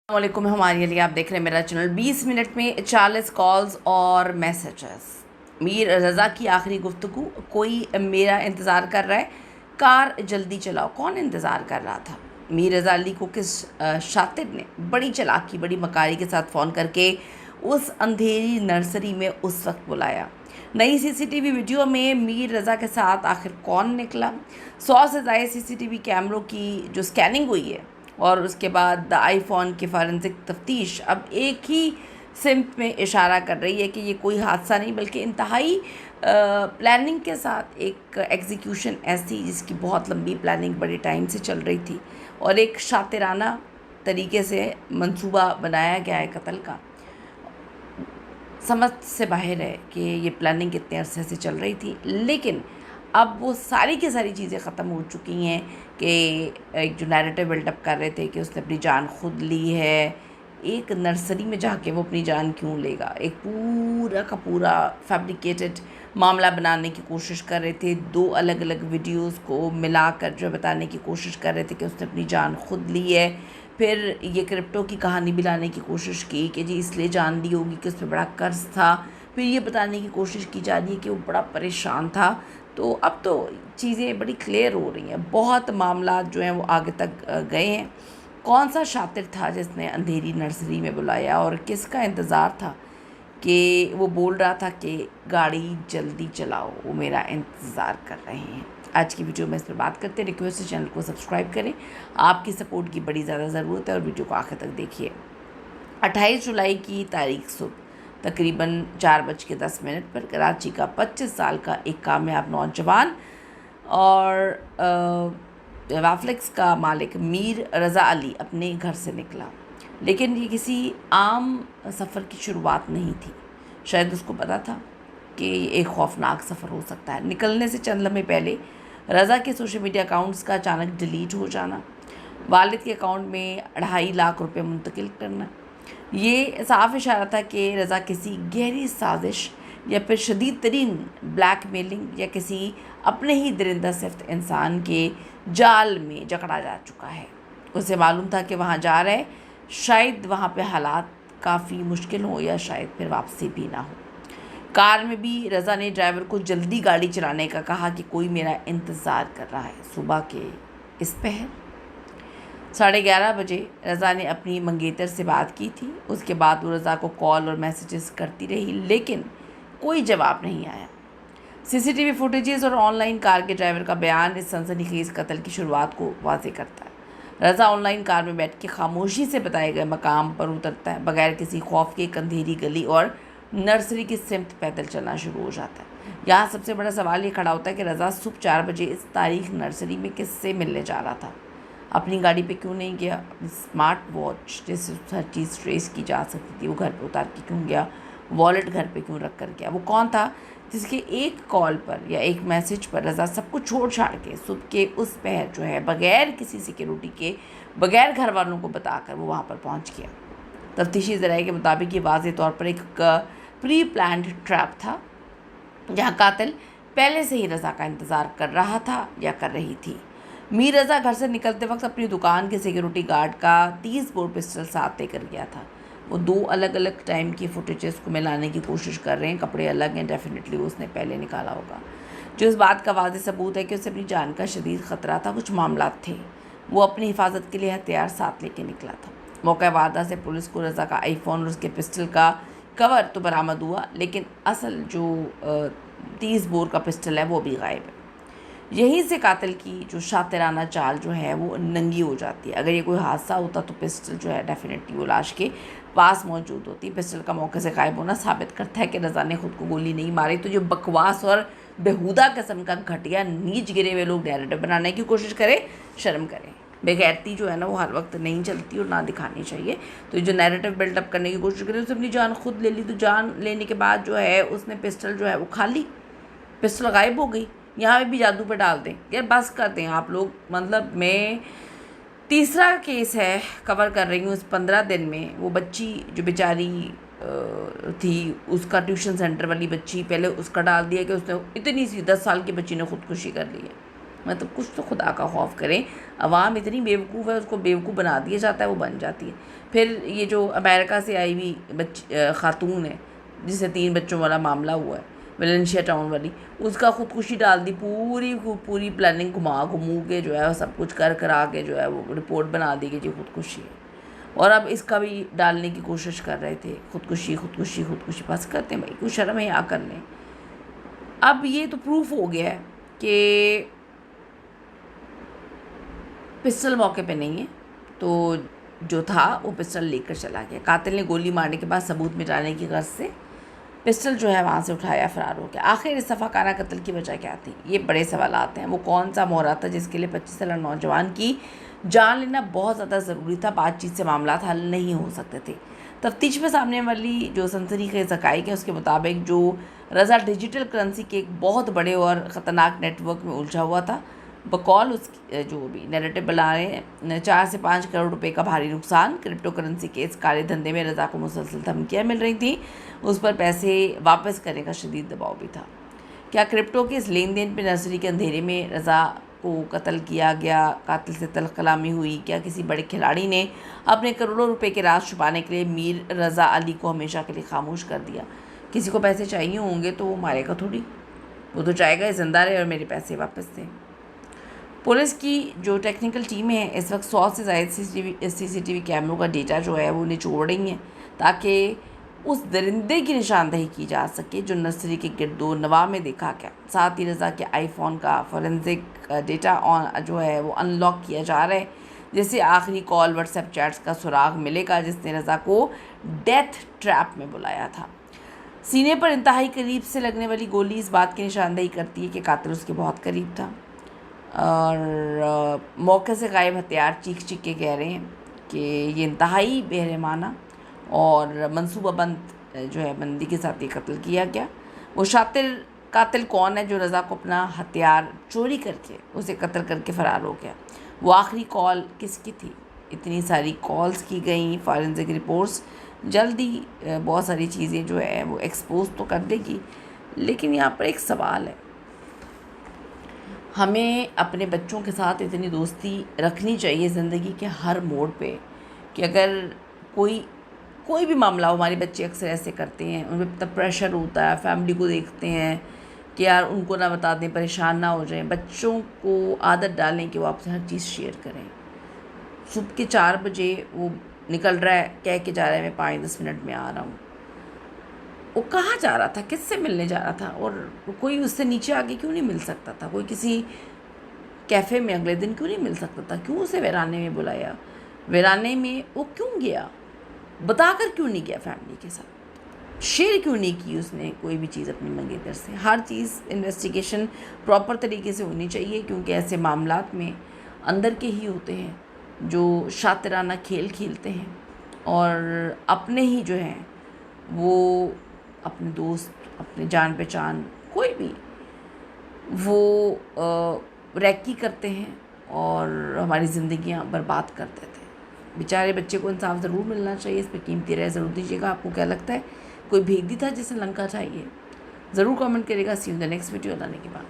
वालेकुम। हमारे लिए आप देख रहे हैं मेरा चैनल। 20 मिनट में 40 कॉल्स और मैसेजेस। मीर रज़ा की आखिरी गुफ्तगू। कोई मेरा इंतज़ार कर रहा है, कार जल्दी चलाओ। कौन इंतज़ार कर रहा था? मीर रज़ा अली को किस शातिर ने बड़ी चालाकी बड़ी मकारी के साथ फ़ोन करके उस अंधेरी नर्सरी में उस वक्त बुलाया? नई सीसीटीवी वीडियो में मीर रज़ा के साथ आखिर कौन निकला? 100 से ज़ायद सीसीटीवी कैमरों की जो स्कैनिंग हुई है और उसके बाद आईफोन की फॉरेंसिक तफ्तीश अब एक ही सिमत में इशारा कर रही है कि ये कोई हादसा नहीं बल्कि इंतहाई प्लानिंग के साथ एक एग्जीक्यूशन ऐसी जिसकी बहुत लंबी प्लानिंग बड़े टाइम से चल रही थी और एक शातिराना तरीके से मंसूबा बनाया गया है कत्ल का। समझ से बाहर है कि ये प्लानिंग कितने अरसे से चल रही थी, लेकिन अब वो सारी की सारी चीज़ें ख़त्म हो चुकी हैं कि एक जो नैरेटिव बिल्डअप कर रहे थे कि उसने अपनी जान खुद ली है। एक नर्सरी में जाके वो अपनी जान क्यों लेगा? एक पूरा का पूरा फैब्रिकेटेड मामला बनाने की कोशिश कर रहे थे। दो अलग अलग वीडियोस को मिलाकर जो बताने की कोशिश कर रहे थे कि उसने अपनी जान खुद ली है। फिर ये क्रिप्टो की कहानी भी लाने की कोशिश की कि जी इसलिए जान ली होगी कि उस पर बड़ा कर्ज था। फिर ये बताने की कोशिश की जा रही है कि वो बड़ा परेशान था। तो अब तो चीज़ें बड़ी क्लियर हो रही हैं, बहुत मामला जो हैं वो आगे तक गए हैं। कौन सा शातिर था जिसने अंधेरी नर्सरी में बुलाया और किसका इंतज़ार था कि वो बोल रहा था कि गाड़ी जल्दी चलाओ, वो मेरा इंतज़ार कर रहे हैं? आज की वीडियो में इस पर बात करते हैं। रिक्वेस्ट है चैनल को सब्सक्राइब करें, आपकी सपोर्ट की बड़ी ज़्यादा ज़रूरत है और वीडियो को आखिर तक देखिए। 28 जुलाई की तारीख सुबह तकरीबन 4:10 पर कराची का 25 साल का एक कामयाब नौजवान और वाफ्लिक्स का मालिक मीर रज़ा अली अपने घर से निकला, लेकिन ये किसी आम सफ़र की शुरुआत नहीं थी। शायद उसको पता था कि ये एक खौफनाक सफ़र हो सकता है। निकलने से चंद लम्हे पहले रज़ा के सोशल मीडिया अकाउंट्स का अचानक डिलीट हो जाना, वालिद के अकाउंट में 2.5 लाख रुपए मुंतकिल करना, ये साफ इशारा था कि रज़ा किसी गहरी साजिश या फिर शदीद तरीन ब्लैकमेलिंग या किसी अपने ही दरिंदा सिफ्त इंसान के जाल में जकड़ा जा चुका है। उसे मालूम था कि वहाँ जा रहा है, शायद वहाँ पे हालात काफ़ी मुश्किल हो या शायद फिर वापसी भी ना हो। कार में भी रज़ा ने ड्राइवर को जल्दी गाड़ी चलाने का कहा कि कोई मेरा इंतज़ार कर रहा है। सुबह के इस पहर 11:30 बजे रज़ा ने अपनी मंगेतर से बात की थी। उसके बाद वो रज़ा को कॉल और मैसेजेस करती रही, लेकिन कोई जवाब नहीं आया। सीसीटीवी फुटेजेस और ऑनलाइन कार के ड्राइवर का बयान इस सनसनीखेज़ कत्ल की शुरुआत को वाज़ेह करता है। रज़ा ऑनलाइन कार में बैठ के खामोशी से बताए गए मकाम पर उतरता है, बगैर किसी खौफ के एक अंधेरी गली और नर्सरी की सिमत पैदल चलना शुरू हो जाता है। यहाँ सबसे बड़ा सवाल ये खड़ा होता है कि रज़ा सुबह 4 बजे इस तारीख नर्सरी में किससे मिलने जा रहा था? अपनी गाड़ी पे क्यों नहीं गया? अपनी स्मार्ट वॉच जैसे हर चीज़ ट्रेस की जा सकती थी, वो घर पे उतार के क्यों गया? वॉलेट घर पे क्यों रख कर गया? वो कौन था जिसके एक कॉल पर या एक मैसेज पर रज़ा सब कुछ छोड़ छाड़ के सुबह के उस पहर जो है बग़ैर किसी सिक्योरिटी के, बग़ैर घर वालों को बताकर वो वहाँ पर पहुँच गया? तफ्तीशी ज़राए के मुताबिक ये वाज़ेह तौर पर एक प्री प्लान्ड ट्रैप था, जहाँ कातिल पहले से ही रज़ा का इंतज़ार कर रहा था या कर रही थी। मीर रज़ा घर से निकलते वक्त अपनी दुकान के सिक्योरिटी गार्ड का 30 बोर पिस्टल साथ लेकर गया था। वो दो अलग अलग टाइम की फुटेजेस को मिलाने की कोशिश कर रहे हैं, कपड़े अलग हैं, डेफिनेटली वो उसने पहले निकाला होगा, जो इस बात का वाज़ेह सबूत है कि उसे अपनी जान का शदीद ख़तरा था। कुछ मामला थे, वो अपनी हिफाजत के लिए हथियार साथ लेके निकला था। मौका वारदात से पुलिस को रज़ा का आईफोन और उसके पिस्टल का कवर तो बरामद हुआ, लेकिन असल जो 30 बोर का पिस्टल है वो भी गायब है। यहीं से कातिल की जो शातिराना चाल जो है वो नंगी हो जाती है। अगर ये कोई हादसा होता तो पिस्टल जो है डेफिनेटली वो लाश के पास मौजूद होती। पिस्टल का मौके से गायब होना साबित करता है कि रज़ा ने खुद को गोली नहीं मारी। तो जो बकवास और बेहुदा किस्म का घटिया नीच गिरे हुए लोग नैरेटिव बनाने की कोशिश करें, शर्म करें। बेगैरती जो है ना वो हर वक्त नहीं चलती और ना दिखानी चाहिए। तो जो नैरेटिव बिल्डअप करने की कोशिश करें, उसने अपनी जान खुद ले ली। तो जान लेने के बाद जो है उसने पिस्टल जो है वो खाली, पिस्टल गायब हो गई। यहाँ भी जादू पे डाल दें यार, बस कर दें आप लोग। मतलब मैं तीसरा केस है कवर कर रही हूँ इस 15 दिन में। वो बच्ची जो बेचारी थी, उसका ट्यूशन सेंटर वाली बच्ची, पहले उसका डाल दिया कि उसने इतनी सी 10 साल की बच्ची ने खुदकुशी कर ली है। मतलब कुछ तो खुदा का खौफ करें। अवाम इतनी बेवकूफ़ है, उसको बेवकूफ़ बना दिया जाता है, वो बन जाती है। फिर ये जो अमेरिका से आई हुई खातून है जिसे 3 बच्चों वाला मामला हुआ है, वेलेंशिया टाउन वाली, उसका ख़ुदकुशी डाल दी। पूरी प्लानिंग घुमू के जो है सब कुछ करा के जो है वो रिपोर्ट बना दी कि जी ख़ुदकुशी है। और अब इसका भी डालने की कोशिश कर रहे थे, ख़ुदकुशी। बस करते हैं भाई, कुछ शर्म है यहाँ कर लें। अब ये तो प्रूफ हो गया है कि पिस्टल मौके पे नहीं है, तो जो था वो पिस्टल लेकर चला गया। कातिल ने गोली मारने के बाद सबूत मिटाने की गर्ज से पिस्टल जो है वहाँ से उठाया, फरार हो गया। आखिर इस सफ़ाकाना कत्ल की वजह क्या थी? ये बड़े सवाल आते हैं। वो कौन सा मोहरा था जिसके लिए 25 साल नौजवान की जान लेना बहुत ज़्यादा ज़रूरी था? बातचीत से मामला हल नहीं हो सकते थे। तफ्तीश में सामने वाली जो सनसनीखेज़ हक़ाइक़ है उसके मुताबिक जो रज़ा डिजिटल करेंसी के एक बहुत बड़े और ख़तरनाक नेटवर्क में उलझा हुआ था। बकौल उसकी जो भी नैरेटिव बना रहे हैं, 4 से 5 करोड़ रुपए का भारी नुकसान। क्रिप्टो करेंसी के इस काले धंधे में रज़ा को मुसलसल धमकियाँ मिल रही थी, उस पर पैसे वापस करने का शदीद दबाव भी था। क्या क्रिप्टो के इस लेन देन पर नर्सरी के अंधेरे में रज़ा को कत्ल किया गया? कातिल से तल्ख़ कलामी हुई? क्या किसी बड़े खिलाड़ी ने अपने करोड़ों रुपए के राज छुपाने के लिए मीर रज़ा अली को हमेशा के लिए खामोश कर दिया? किसी को पैसे चाहिए होंगे तो वो मारेगा थोड़ी, वो तो चाहेगा ज़िंदा रहे और मेरे पैसे वापस दें। पुलिस की जो टेक्निकल टीम है इस वक्त 100 से ज़्यादा सीसीटीवी कैमरों का डेटा जो है वो निचोड़ रही हैं ताकि उस दरिंदे की निशानदेही की जा सके जो नर्सरी के गिरदो नवा में देखा गया। साथ ही रज़ा के आईफोन का फॉरेंसिक डेटा जो है वो अनलॉक किया जा रहा है, जिससे आखिरी कॉल व्हाट्सएप चैट्स का सुराग मिलेगा जिसने रज़ा को डेथ ट्रैप में बुलाया था। सीने पर इंतहाई करीब से लगने वाली गोली इस बात की निशानदेही करती है कि कातिल उसके बहुत करीब था। और मौके से गायब हथियार चीख के कह रहे हैं कि ये इंतहाई बेरहमाना और मनसूबाबंद जो है बंदी के साथ ये कत्ल किया गया। वो शातिर कातिल कौन है जो रज़ा को अपना हथियार चोरी करके उसे कत्ल करके फ़रार हो गया? वो आखिरी कॉल किसकी थी? इतनी सारी कॉल्स की गई, फॉरेंसिक रिपोर्ट्स जल्दी बहुत सारी चीज़ें जो है वो एक्सपोज तो कर देगी। लेकिन यहाँ पर एक सवाल है, हमें अपने बच्चों के साथ इतनी दोस्ती रखनी चाहिए ज़िंदगी के हर मोड़ पे कि अगर कोई भी मामला हो, हमारे बच्चे अक्सर ऐसे करते हैं, उन पर इतना प्रेशर होता है, फैमिली को देखते हैं कि यार उनको ना बता दें, परेशान ना हो जाएं। बच्चों को आदत डालें कि वो आपसे हर चीज़ शेयर करें। सुबह के 4 बजे वो निकल रहा है, कह के जा रहा है मैं 5-10 मिनट में आ रहा हूँ। वो कहाँ जा रहा था, किससे मिलने जा रहा था, और कोई उससे नीचे आगे क्यों नहीं मिल सकता था? कोई किसी कैफ़े में अगले दिन क्यों नहीं मिल सकता था? क्यों उसे वीराने में बुलाया? वीराने में वो क्यों गया? बताकर क्यों नहीं गया? फैमिली के साथ शेयर क्यों नहीं की उसने कोई भी चीज़ अपनी मंगेतर से? हर चीज़ इन्वेस्टिगेशन प्रॉपर तरीके से होनी चाहिए, क्योंकि ऐसे मामलात में अंदर के ही होते हैं जो शातिराना खेल खेलते हैं और अपने ही जो हैं वो अपने दोस्त, अपने जान पहचान, कोई भी वो रैकी करते हैं और हमारी ज़िंदगियां बर्बाद कर देते हैं। बेचारे बच्चे को इंसाफ ज़रूर मिलना चाहिए, इस पर कीमती राय ज़रूर दीजिएगा। आपको क्या लगता है, कोई भेदी था जिसे लंका चाहिए? ज़रूर कमेंट करिएगा। See you in the next video. लाने के बाद